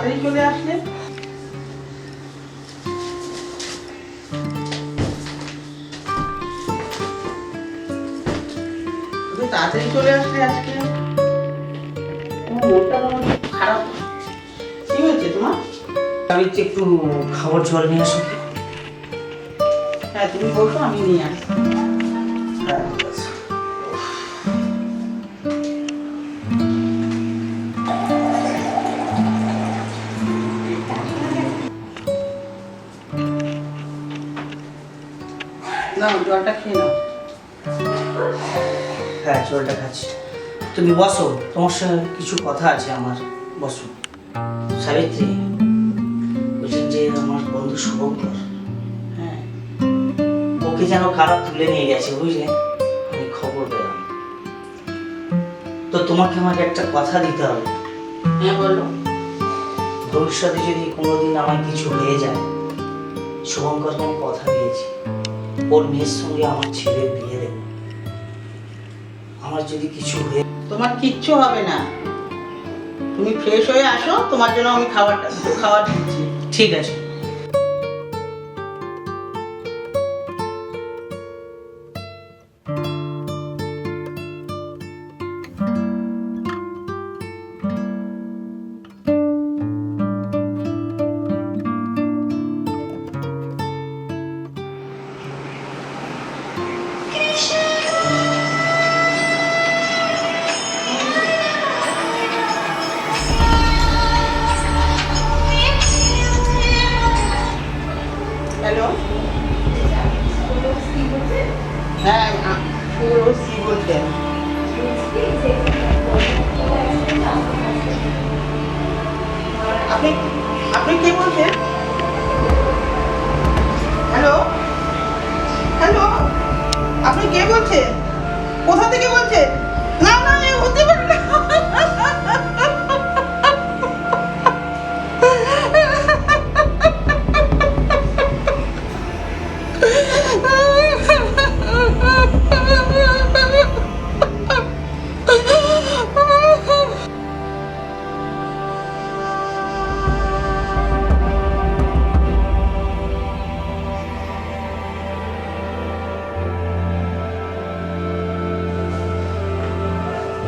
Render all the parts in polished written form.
তাড়াতাড়ি চলে আসলে। তুমি তাড়াতাড়ি চলে আসলে আজকে। তোমার মনটা মনে হয় খুব খারাপ। কি হয়েছে তোমার? আমি একটু খাবার জল নিয়ে আসি। হ্যাঁ তুমি বসো, আমি নিয়ে আসি। হ্যাঁ ঠিক আছে। নাও জলটা খেয়ে নাও। হ্যাঁ জলটা খাচ্ছি। তুমি বসো, তোমার সঙ্গে কিছু কথা আছে আমার। বসো। সাবিত্রী, বলছেন যে আমার বন্ধু শুভঙ্কর, হ্যাঁ ওকে যেন কারা তুলে নিয়ে গেছে, বুঝলে? আমি খবর পেলাম। তো তোমাকে আমাকে একটা কথা দিতে হবে। হ্যাঁ বলো। ভবিষ্যতে যদি কোনোদিন আমার কিছু হয়ে যায়, শুভঙ্করকে আমি কথা দিয়েছি ওর মেয়ের সঙ্গে আমার ছেলের বিয়ে দেব। আমার যদি কিছু হয়ে তোমার কিচ্ছু হবে না, তুমি ফ্রেশ হয়ে আসো, তোমার জন্য আমি খাবার দিচ্ছি। ঠিক আছে। হ্যালো, হ্যাঁ পুরো সি বলতেন। আপনি আপনি কে বলছেন? হ্যালো হ্যালো, আপনি কে বলছেন? কোথা থেকে বলছেন? না না, এ হতে পারে না।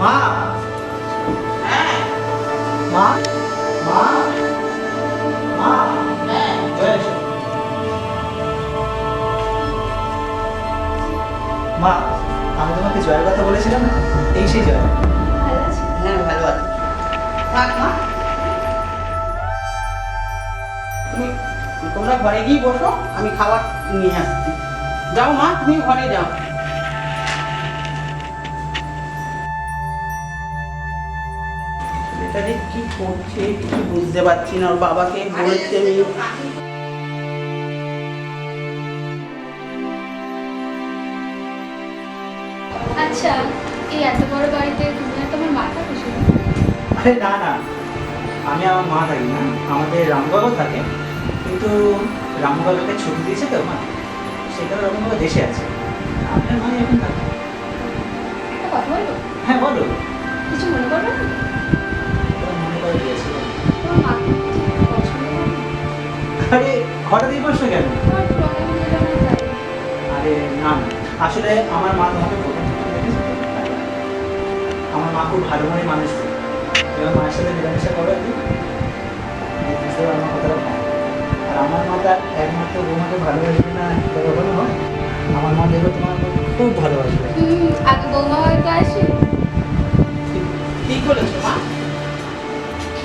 মা, হ্যাঁ মা, মা, মা, হ্যাঁ চলে এসো। মা, আমি তোমাকে জয়ের কথা বলেছিলাম না, এই সেই জয়। হ্যাঁ ভালো আছে। থাক মা, তোমরা ঘরে গিয়ে বসো, আমি খাবার নিয়ে আসছি। যাও মা, তুমি ঘরে যাও। এটা যে কি করছে কিছু বুঝতে পারছি না। ওর বাবাকে বলেছে আমি। আচ্ছা, এই এত বড় বাড়িতে তুমি আর তোমার মা থাকো শুধু? আরে না না, আমি আমার মা থাকি না, আমাদের রামবাবু থাকে, কিন্তু রামবাবুকে ছুটি দিয়েছে তো মা, সেখানে রামবাবু দেশে আছে। আপনার মা এখন থাকে। একটা কথা বলবো? হ্যাঁ বলো। কিছু মনে করবে না? তোমার মনে করে দিয়েছে। তোমার মা ঠিক পছন্দ করে না? আরে হঠাৎ এই প্রশ্ন কেন? তোমার প্রবলেম হয়ে যাবে না তাই। আরে না না, আসলে আমার মা তোমাকে প্রথম থেকে দেখেছে তো, তাই। আমার মা খুব ভালো মনে মানুষ তো। এবার মায়ের সাথে মেলামেশা করো একদিন, বুঝতে পারো আমার কথাটা ভালো। আর আমার মা তার একমাত্র বৌমাকে ভালোবাসবে না, এটা কখনো হয়? আমার মা দেখো তোমার খুব ভালোবাসবে। আগে বৌমা বাড়িতে আসি। ঠিক বলেছো মা,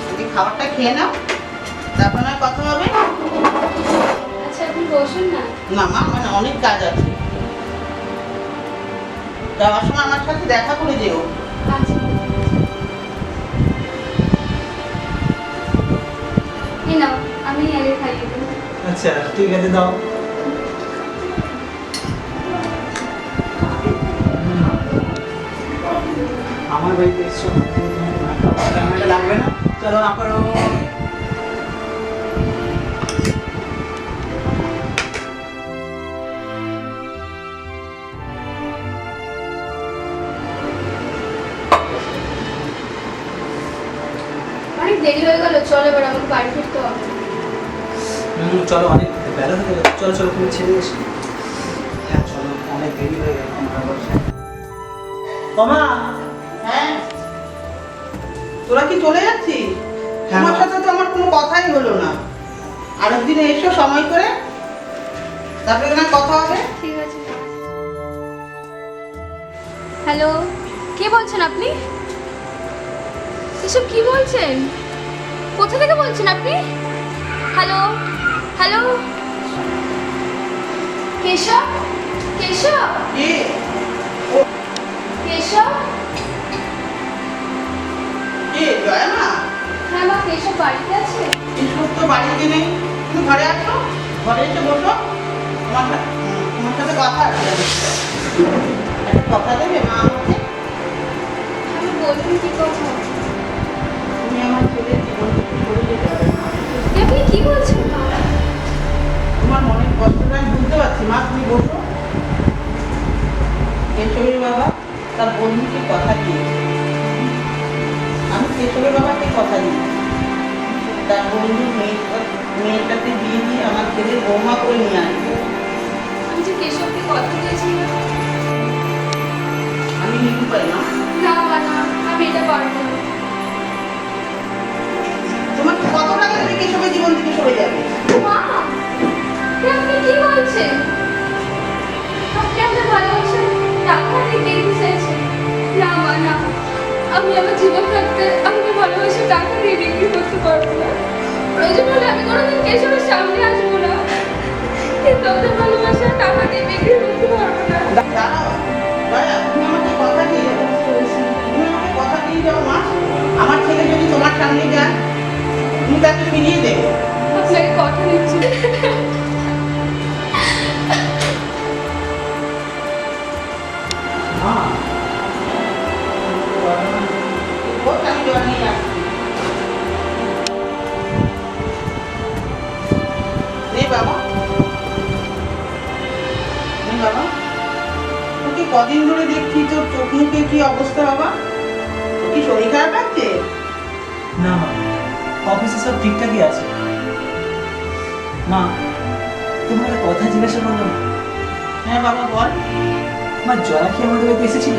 তুমি খাবারটা খেয়ে নাও, তারপর না কথা হবে। আচ্ছা এখন বসুন না। না মা, মানে অনেক কাজ আছে। যাওয়ার সময় আমার সাথে দেখা করে যেও। আচ্ছা এই নাও, আমি আগে খাইয়ে দেবো। আচ্ছা ঠিক আছে, দাও। আমার বাড়িতে এসছো, রান্নাটা লাগবে না, চলো না করো। অনেক দেরি হয়ে গেল, চল এবার আমাকে বাড়ি ফিরতে হবে। চলো, অনেক বেলা হয়ে গেল, চলো চলো তুমি ছেড়ে এসো। হ্যাঁ চলো, অনেক দেরি হয়ে গেল আমার আবার। মামা, হ্যাঁ, তোরা কি চলে যাচ্ছিস? হ্যাঁ, তোমার মা। সাথে তো আমার কোনো কথাই হলো না। আরেক দিনে এসো সময় করে, তারপরে না কথা হবে। ঠিক আছে। হ্যালো, কে বলছেন আপনি? এসব কি বলছেন? কোথা থেকে বলছেন আপনি? হ্যালো হ্যালো, কেশব কেশব কে? কেশব। কে? জয়া মা? হ্যাঁ মা, কেশব বাড়িতে আছে? এসব তো বাড়িতে নেই। তুমি ঘরে আসো, ঘরে এসে বসো। তোমার সাথে কথা আছে। একটা কথা দেবে মা আমাকে? আমি বলুন কি কথা? তুমি আমার ছেলের জীবন করে যেতে পারবে না। আপনি কি বলছেন মা? তোমার মনের কষ্টটা আমি বুঝতে পারছি মা, তুমি বসো। কেশবের বাবা তার বন্ধুকে কথা দিয়েছে। আমি কেশবের বাবাকে কথা দিয়েছি, তার বন্ধুর মেয়েটাকে বিয়ে দিয়ে আমার ছেলে বৌমা করে নিয়ে আসবে। আমি যে কেশবকে কথা দিয়েছিলাম। আমি নিরুপায় না। না মা না, আমি এটা পারবো না। তোমাকে কত টাকা দেবে কেশবের জীবন থেকে সরে যাবে? মা, আপনি কি বলছেন? আপনি আপনার ভালোবাসার টাকা দিয়ে কিনতে চাইছেন? না মা না, আমি আমার জীবন থাকতে আমাকে ভালোবাসার টাকা দিয়ে বিক্রি করতে পারবো না। প্রয়োজন হলে আমি কোনোদিন কেশবের সামনে আসবো না, কিন্তু ওদের ভালোবাসার টাকা দিয়ে বিক্রি করতে পারবো না। দাঁড়াও দয়া, তুমি আমাকে কথা দিয়ে যাও। তুমি আমাকে কথা দিয়ে যাও মা। আমার ছেলে যদি তোমার সামনে যায়, তুমি তাকে ফিরিয়ে দেবে। আপনাকে কথা দিচ্ছি। মা, ওর আমি জল নিয়ে আসছি। নে বাবা, নে বাবা। তোকে কদিন ধরে দেখছি, তোর চোখ মুখে কি অবস্থা বাবা? তোর কি শরীর খারাপ লাগছে? না মা, অফিসে সব ঠিকঠাকই আছে। মা, তোমার একটা কথা জিজ্ঞাসা করবো না? হ্যাঁ বাবা বল। মা, জয়া কি আমাদের বাড়িতে এসেছিল?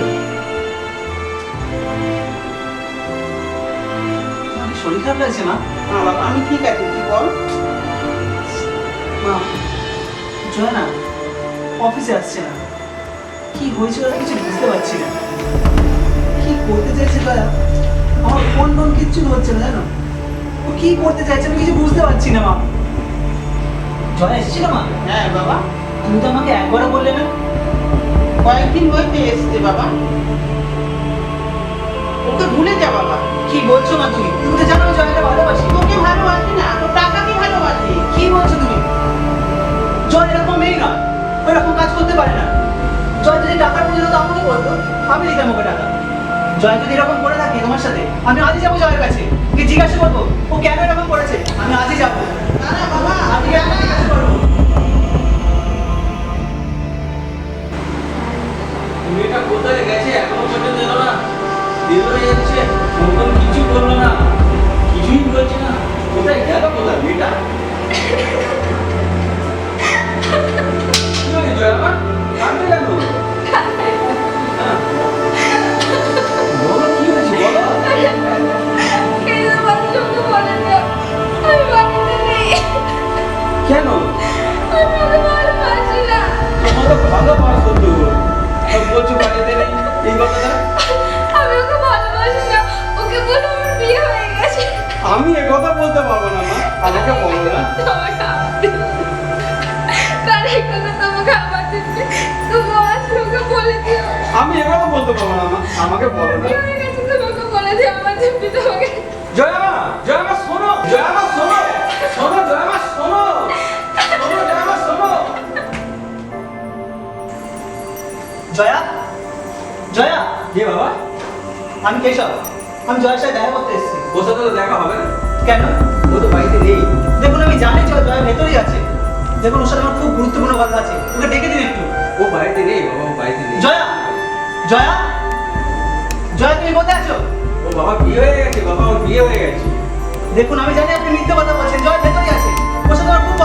তোমার কি শরীর খারাপ লাগছে মা? হ্যাঁ বাবা, আমি ঠিক আছি, তুই বল। মা, জয়া না অফিসে আসছে না। কি হয়েছে ওরা কিছু বুঝতে পারছি না। কি করতে চাইছে জয়া? আমার ফোন টোন কিচ্ছু হচ্ছে না, জানো? ও কি করতে চাইছে আমি কিছু বুঝতে পারছি না মা। জয়া এসেছিল মা? হ্যাঁ বাবা, তুমি তো আমাকে একবারও বললে না। কয়েকদিন হয়েছে এসছে বাবা। ওকে ভুলে যা বাবা। কি বলছো মা তুমি? তুমি তো জানো আমি জয়াকে ভালোবাসি। তোকে ভালোবাসি না, তোর টাকাকে ভালোবাসি। কি বলছো তুমি? জয় এরকম মেয়ে না, ওইরকম কাজ করতে পারে না। জয় যদি টাকার প্রয়োজন হতো আমাকে বলতো, আমি দিতাম ওকে টাকা। জয় যদি এরকম করে থাকে তোমার সাথে, আমি আজই যাবো জয়ের কাছে, কি জিজ্ঞাসা করবো ও কেন এরকম করেছে। আমি আজই যাবো। না না বাবা, আজকে আমি জিজ্ঞাসা করবো। মেয়েটা কোথায় গেছে এখনো পর্যন্ত এলো না? দেরি হয়ে যাচ্ছে, ফোন কিছু করলো না, কিছুই বলছে না। কোথায় গেল, কোথায় মেয়েটা? কি হয়েছে জয়া মা? কাঁদতে কেন? হ্যাঁ? বলো কি হয়েছে বলো। কেশব আমাকে বলে দাও, আমি বাড়িতে নেই। কেন? আমি ওকে ভালোবাসি না। তোমাকে ভালোবাসো তো, সব বলছো বাড়িতে নেই এই কথাটা। আমি ওকে ভালোবাসি না, ওকে বলে আমার বিয়ে হয়ে গেছে। আমি এ কথা বলতে পারবো না মা, আমাকে বলো না। তোমাকে আমার দিচ্ছে। তার এই কথা তোমাকে আমার দিচ্ছে, তুমি আজ ওকে বলে দিও। আমি এ কথা বলতে পারবো না মা, আমাকে বলো না। বিয়ে হয়ে গেছে, তোমাকে বলে দিও আমার দিব্যি তোমাকে। জয়া মা শোনো, জয়া মা শোনো, শোনো জয়া মা শোনো, শোনো জয়া মা শোনো। জয়া, জয়া, কে বাবা? আমি কেশব। আমি জয়ের সাথে দেখা করতে এসেছি। ওর সাথে তো দেখা হবে না, কেন? ও তো বাড়িতে নেই। দেখুন আমি জানি যে জয়া ভেতরেই আছে। দেখুন ওর সাথে আমার খুব গুরুত্বপূর্ণ কথা আছে, ওকে ডেকে দিন একটু। ও বাড়িতে নেই বাবা, ও বাড়িতে নেই। জয়া, জয়া, জয়া তুমি কোথায় আছো? ও বাবা বিয়ে হয়ে গেছে, বাবা ওর বিয়ে হয়ে গেছে। দেখুন আমি জানি আপনি মিথ্যে কথা বলছেন, জয় ভেতরে আছে, ওর সাথে আমার খুব